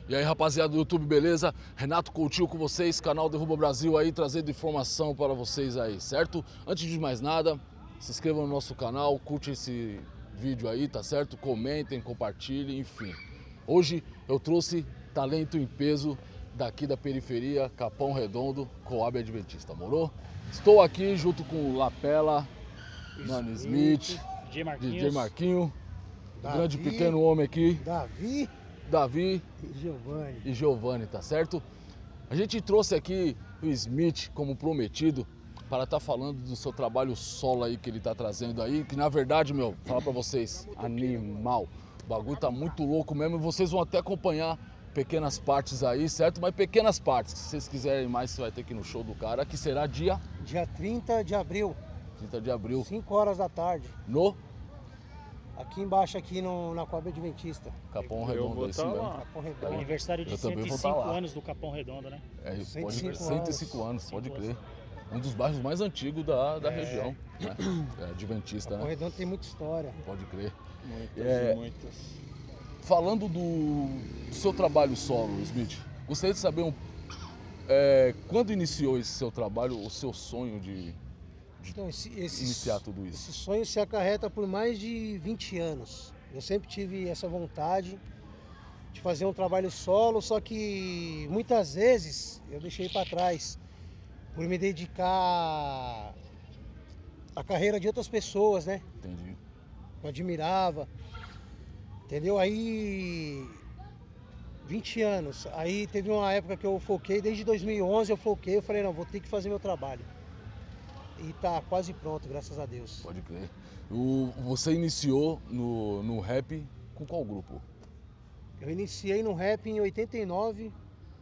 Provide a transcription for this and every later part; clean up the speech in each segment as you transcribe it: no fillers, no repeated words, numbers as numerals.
E aí, rapaziada do YouTube, beleza? Renato Coutinho com vocês, canal Derruba Brasil aí, trazendo informação para vocês aí, certo? Antes de mais nada, se inscrevam no nosso canal, curte esse vídeo aí, tá certo? Comentem, compartilhem, enfim. Hoje eu trouxe talento em peso daqui da periferia, Capão Redondo, Coab Adventista, morou? Estou aqui junto com o Lapela, Nani Smith, DJ Marquinho, o grande pequeno homem aqui, Davi e Giovanni, tá certo? A gente trouxe aqui o Smith como prometido para estar falando do seu trabalho solo aí que ele tá trazendo aí, que na verdade, meu, falar pra vocês, animal. O bagulho tá muito louco mesmo e vocês vão até acompanhar pequenas partes aí, certo? Mas pequenas partes, se vocês quiserem mais, você vai ter que ir no show do cara, que será dia 30 de abril. 30 de abril. 5 horas da tarde. No Aqui embaixo, aqui na Coab Adventista. Capão Redondo, é isso mesmo. Capão Redondo. Aniversário de Eu também vou 105 tá lá. anos do Capão Redondo, né? É, 105 105 anos, pode crer. Um dos bairros mais antigos da região, né? É, Adventista, Capão né? Redondo tem muita história. Pode crer. Muitas. Falando do seu trabalho solo, Smith, gostaria de saber quando iniciou esse seu trabalho, o seu sonho de Então, iniciar tudo isso? Esse sonho se acarreta por mais de 20 anos. Eu sempre tive essa vontade de fazer um trabalho solo, só que muitas vezes eu deixei para trás por me dedicar à carreira de outras pessoas, né? Entendi. Eu admirava, entendeu? Aí 20 anos, aí teve uma época que eu foquei, desde 2011 eu foquei, eu falei, não, vou ter que fazer meu trabalho. E tá quase pronto, graças a Deus. Pode crer. Você iniciou no rap com qual grupo? Eu iniciei no rap em 89,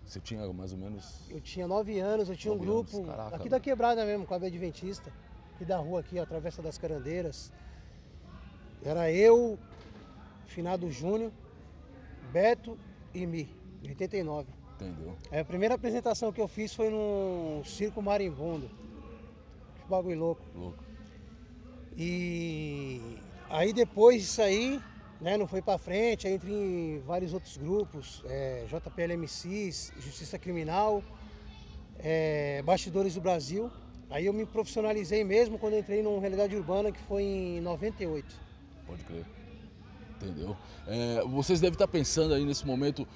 Você tinha mais ou menos... eu tinha 9 anos, eu tinha um 9 grupo anos, caraca, aqui velho. da quebrada mesmo, com a Adventista, aqui da rua aqui, a Travessa das Carandeiras. Era eu, Finado Júnior, Beto e Mi, em 89. Entendeu? Aí a primeira apresentação que eu fiz foi no Circo Marimbondo. Que bagulho louco. Louco. E aí depois disso aí, né, não foi pra frente, aí entrei em vários outros grupos, JPL MCs, Justiça Criminal, Bastidores do Brasil. Aí eu me profissionalizei mesmo quando entrei no Realidade Urbana, que foi em 98. Pode crer. Entendeu? Vocês devem estar pensando aí nesse momento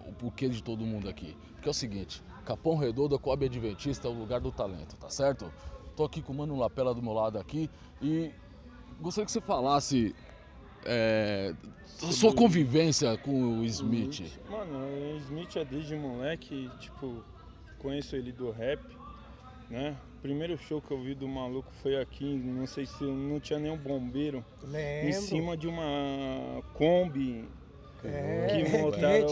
o porquê de todo mundo aqui. Porque é o seguinte, Capão Redondo, a Coab Adventista é o lugar do talento, tá certo? Tô aqui com o Mano Lapela do meu lado aqui e gostaria que você falasse a sua convivência com o Smith. Mano, o Smith é desde moleque, tipo, conheço ele do rap, né? O primeiro show que eu vi do maluco foi aqui, não sei se não tinha nenhum bombeiro, Lembro. em cima de uma Kombi que Kit, montaram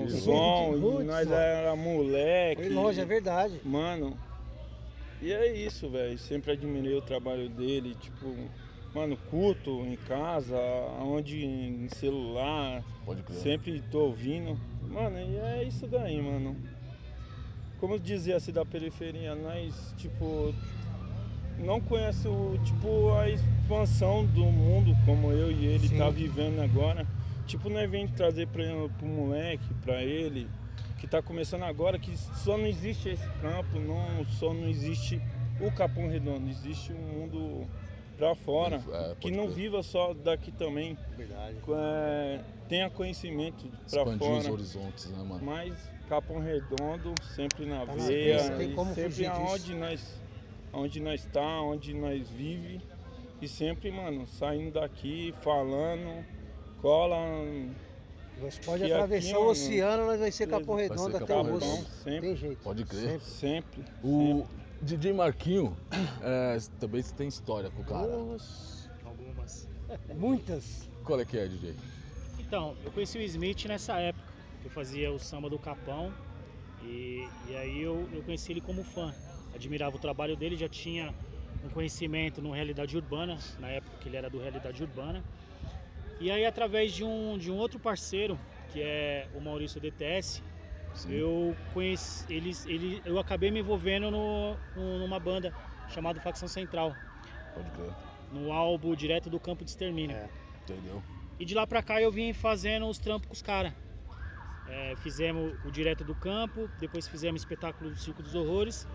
o som e Roots, nós mano. era moleque. Foi longe, é verdade. Mano, e é isso, velho. Sempre admirei o trabalho dele, tipo, mano, curto em casa, onde em celular, Pode crer. sempre tô ouvindo. Mano, e é isso daí, mano. Como dizia assim da periferia, nós, tipo, não conhece a expansão do mundo como eu e ele Sim. tá vivendo agora. Tipo, nós vem trazer pro moleque, pra ele, que tá começando agora, que só não existe esse campo, só não existe o Capão Redondo, existe um mundo pra fora, que não viva só daqui também, Verdade. tenha conhecimento pra Expandir os fora, horizontes, né, mano? mas Capão Redondo sempre na Tá na veia, veia, não tem e como sempre fugir onde nós tá, onde nós vive, e sempre, mano, saindo daqui, falando, cola. Nós pode Que atravessar aqui, o mano, oceano, nós vai ser Capão vai Redondo ser até Capão o Redondo. osso. Sempre. Tem jeito. Pode crer. Sempre. O DJ Marquinho também tem história com o cara. Algumas. Muitas. Qual é que é, DJ? Então, eu conheci o Smith nessa época, que eu fazia o samba do Capão. E aí eu conheci ele como fã. Admirava o trabalho dele, já tinha um conhecimento no Realidade Urbana, na época que ele era do Realidade Urbana. E aí, através de um outro parceiro, que é o Maurício DTS, Sim. eu conheci eu acabei me envolvendo numa banda chamada Facção Central, Pode crer. no álbum Direto do Campo de Extermínio. Entendeu? E de lá pra cá eu vim fazendo os trampos com os caras. fizemos o Direto do Campo, depois fizemos o espetáculo do Circo dos Horrores.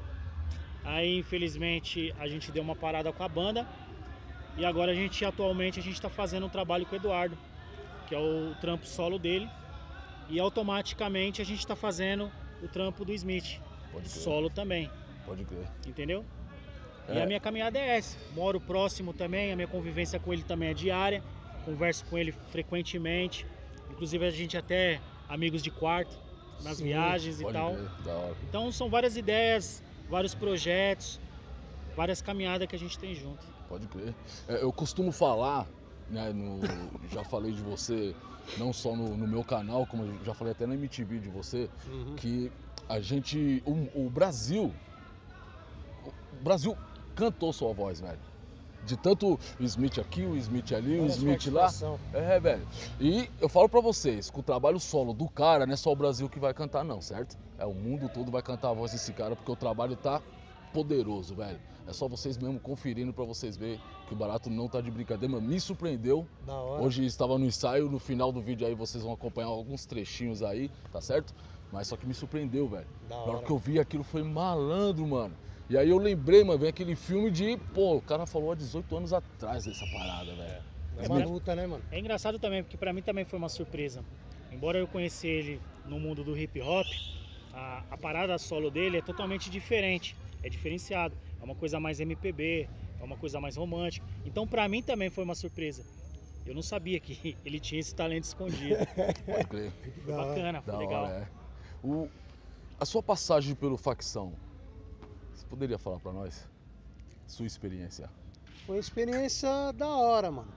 Aí, infelizmente, a gente deu uma parada com a banda. E agora atualmente a gente está fazendo um trabalho com o Eduardo, que é o trampo solo dele. E automaticamente a gente está fazendo o trampo do Smith, solo também. Pode crer. Entendeu? E a minha caminhada é essa. Moro próximo também, a minha convivência com ele também é diária. Converso com ele frequentemente. Inclusive a gente até amigos de quarto, nas viagens e tal. Então são várias ideias, vários projetos, várias caminhadas que a gente tem junto. Pode crer. Eu costumo falar, né, já falei de você, não só no meu canal, como eu já falei até na MTV de você, que a gente, o Brasil cantou sua voz, velho. De tanto o Smith aqui, o Smith ali, o Smith lá. Velho. E eu falo pra vocês, com o trabalho solo do cara, não é só o Brasil que vai cantar não, certo? O mundo todo vai cantar a voz desse cara, porque o trabalho tá poderoso, velho. É só vocês mesmo conferindo pra vocês verem que o barato não tá de brincadeira, mas me surpreendeu. Da hora. Hoje estava no ensaio, no final do vídeo aí vocês vão acompanhar alguns trechinhos aí, tá certo? Mas só que me surpreendeu, velho. Na hora que eu vi aquilo foi malandro, mano. E aí eu lembrei, mano, vem aquele filme de, pô, o cara falou há 18 anos atrás dessa parada, velho. É uma luta, né, mano? É engraçado também, porque pra mim também foi uma surpresa. Embora eu conheci ele no mundo do hip hop, a parada solo dele é totalmente diferente, é diferenciado. É uma coisa mais MPB, é uma coisa mais romântica. Então pra mim também foi uma surpresa. Eu não sabia que ele tinha esse talento escondido. Pode crer. Foi bacana, foi legal. A sua passagem pelo Facção, você poderia falar pra nós? Sua experiência. Foi uma experiência da hora, mano.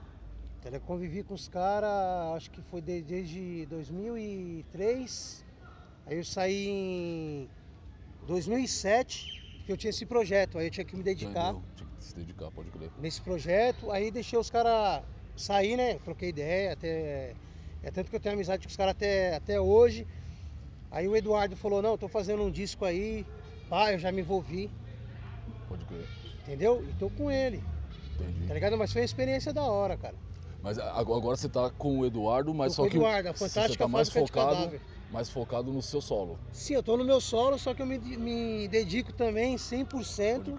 Eu convivi com os caras, acho que foi desde 2003. Aí eu saí em 2007, porque eu tinha esse projeto, aí eu tinha que me dedicar. Entendeu? Tinha que se dedicar, pode crer. Nesse projeto, aí deixei os caras sair, né? Troquei ideia, é tanto que eu tenho amizade com os caras até hoje. Aí o Eduardo falou, não, tô fazendo um disco aí, pá, eu já me envolvi. Pode crer. Entendeu? E tô com ele. Entendi. Tá ligado? Mas foi uma experiência da hora, cara. Mas agora você tá com o Eduardo, mas só que Eduardo, a Fantástica você tá mais Fábrica focado no seu solo. Sim, eu tô no meu solo, só que eu me dedico também 100%,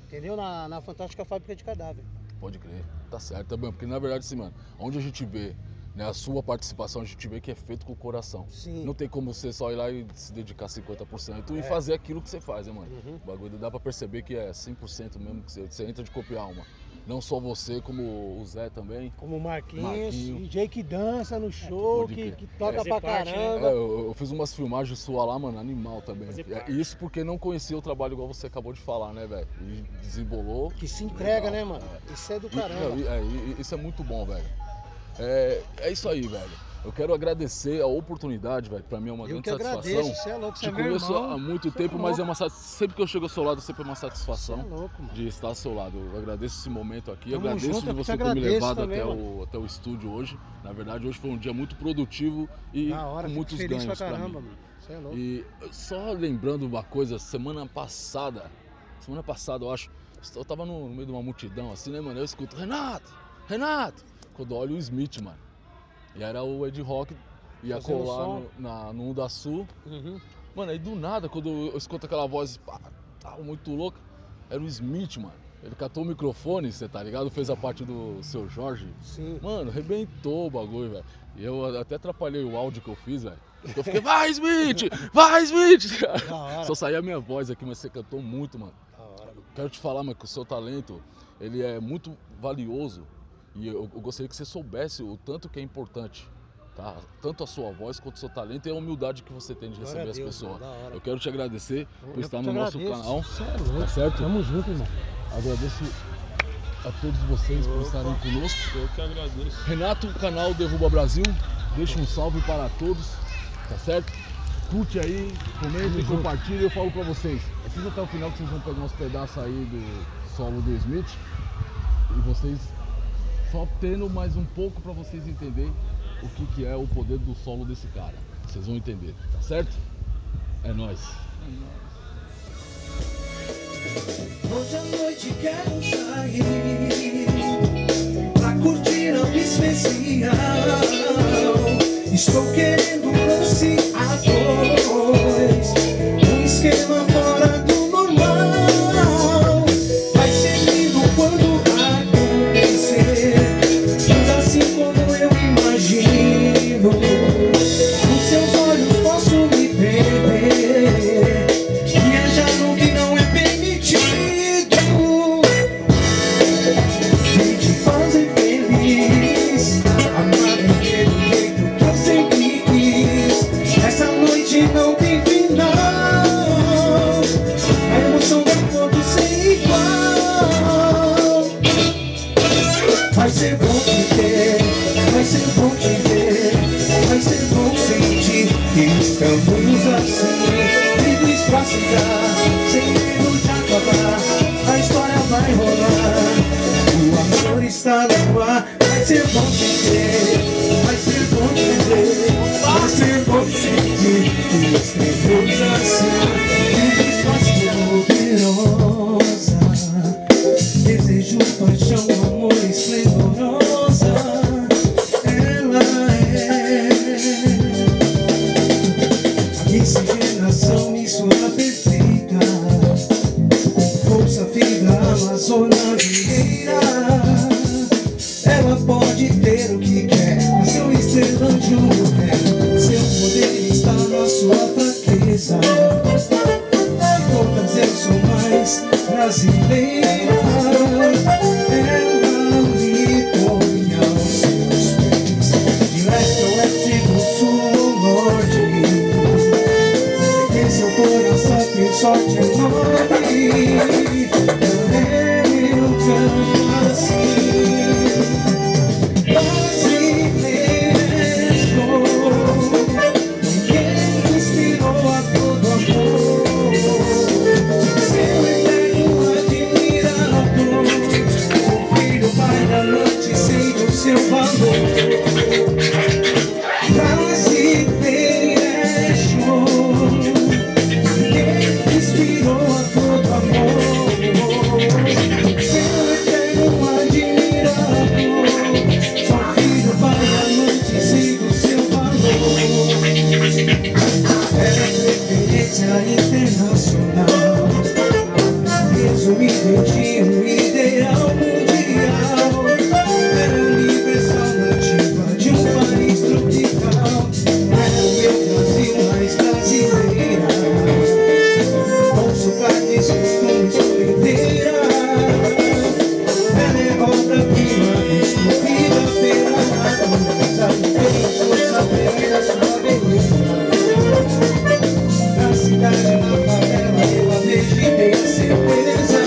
entendeu? Na Fantástica Fábrica de Cadáver. Pode crer, tá certo, tá bom, porque na verdade, assim, mano, onde a gente vê, né, a sua participação, a gente vê que é feito com o coração. Sim. Não tem como você só ir lá e se dedicar 50% e fazer aquilo que você faz, né, mano? O bagulho dá pra perceber que é 100% mesmo, que você entra de corpo e alma. Não só você, como o Zé também. Como o Marquinhos, DJ que dança no show, que toca pra caramba. Eu fiz umas filmagens sua lá, mano, animal também. Isso porque não conhecia o trabalho igual você acabou de falar, né, velho? E desembolou. Que se entrega, né, mano? Isso é do caramba. Isso é muito bom, velho. É isso aí, velho. Eu quero agradecer a oportunidade, velho. Pra mim é uma grande satisfação. Agradeço, você é louco, você é meu irmão. Te conheço há muito tempo, mas sempre que eu chego ao seu lado, sempre é uma satisfação de estar ao seu lado. Eu agradeço esse momento aqui, Tamo agradeço junto, de você ter me levado até o estúdio hoje. Na verdade, hoje foi um dia muito produtivo e com muitos ganhos pra mim. Mano. Você é louco. E só lembrando uma coisa, semana passada, eu acho, eu tava no meio de uma multidão assim, né, mano? Eu escuto, Renato! Quando eu olho o Smith, mano. E era o Ed Rock, ia colar no da Sul. Mano, aí do nada, quando eu escuto aquela voz, tava muito louca, era o Smith, mano. Ele catou o microfone, você tá ligado? Fez a parte do Seu Jorge. Sim. Mano, arrebentou o bagulho, velho. E eu até atrapalhei o áudio que eu fiz, velho. Eu fiquei, vai Smith! Só saía a minha voz aqui, mas você cantou muito, mano. Quero te falar, mano, que o seu talento, ele é muito valioso. E eu gostaria que você soubesse o tanto que é importante, tá? Tanto a sua voz quanto o seu talento e a humildade que você tem de receber as pessoas. Eu quero te agradecer por estar no nosso canal. Tá certo? Tamo junto, irmão. Agradeço a todos vocês por estarem conosco. Eu que agradeço. Renato, canal Derruba Brasil, deixa um salve para todos, tá certo? Curte aí, comenta e compartilha. Eu falo pra vocês, assista até o final que vocês vão pegar uns pedaços aí do solo do Smith. E vocês só tendo mais um pouco pra vocês entenderem o que é o poder do solo desse cara. Vocês vão entender, tá certo? É nóis. Hoje à noite quero sair pra curtir algo especial. Estou querendo conseguir Estamos assim, livres pra citar, sem medo de acabar. A história vai rolar, o amor está no ar. Vai ser bom te ver, vai ser bom te ver, vai ser bom te sentir. Estamos assim, livres pra citar, poderosa. Desejo, paixão, amor esplendorosa. Ela é a miscigenação, mistura perfeita, força, fibra, amazona, guerreira. Ela pode ter o que quer, mas seu estrela de um é. Seu poder está na sua fraqueza. Todas eu sou mais brasileira. Ela me põe aos seus pés, de leste a oeste, do sul ao norte. Em seu coração tem sorte enorme. Eu canto assim. Seu valor brasileiro é show. Quem inspirou a todo amor, seu eterno admirador. Sou filho, pai, amante, sei do seu valor. Era preferência internacional, resumido de um ideal mundial. Era universal, nativa de um país tropical. Era o meu Brasil, mais brasileira, com sotaques, costumes, fronteira. Ela é obra-prima, esculpida pela natureza. Tem força, beleza, sua beleza. Na cidade, na favela, eu a vejo e tenho a certeza.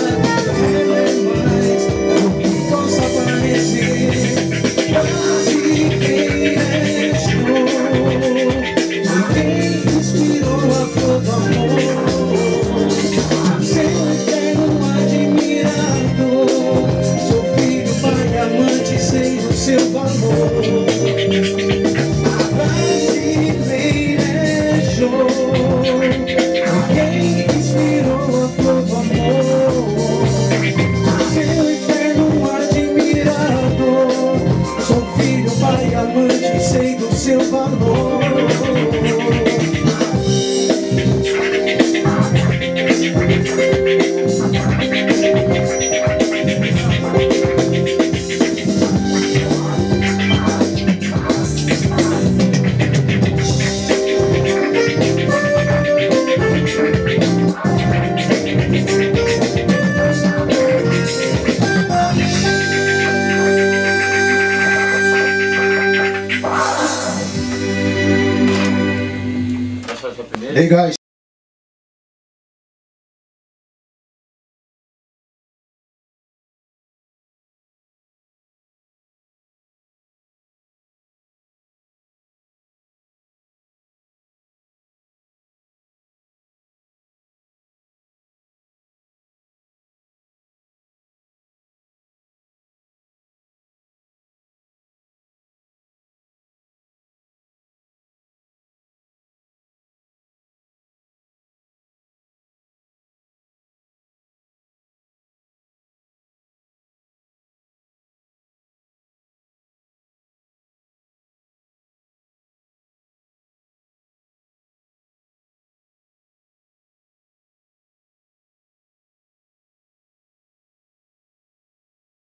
Ela é mais do que possa parecer. Brasileira é show. Foi quem inspirou a todo amor. Seu eterno admirador. Sou filho, pai, amante, sei do seu valor. Brasileira é show. Foi quem inspirou a todo amor. Seu eterno admirador. Sou filho, pai, amante, sei do seu valor. Hey guys.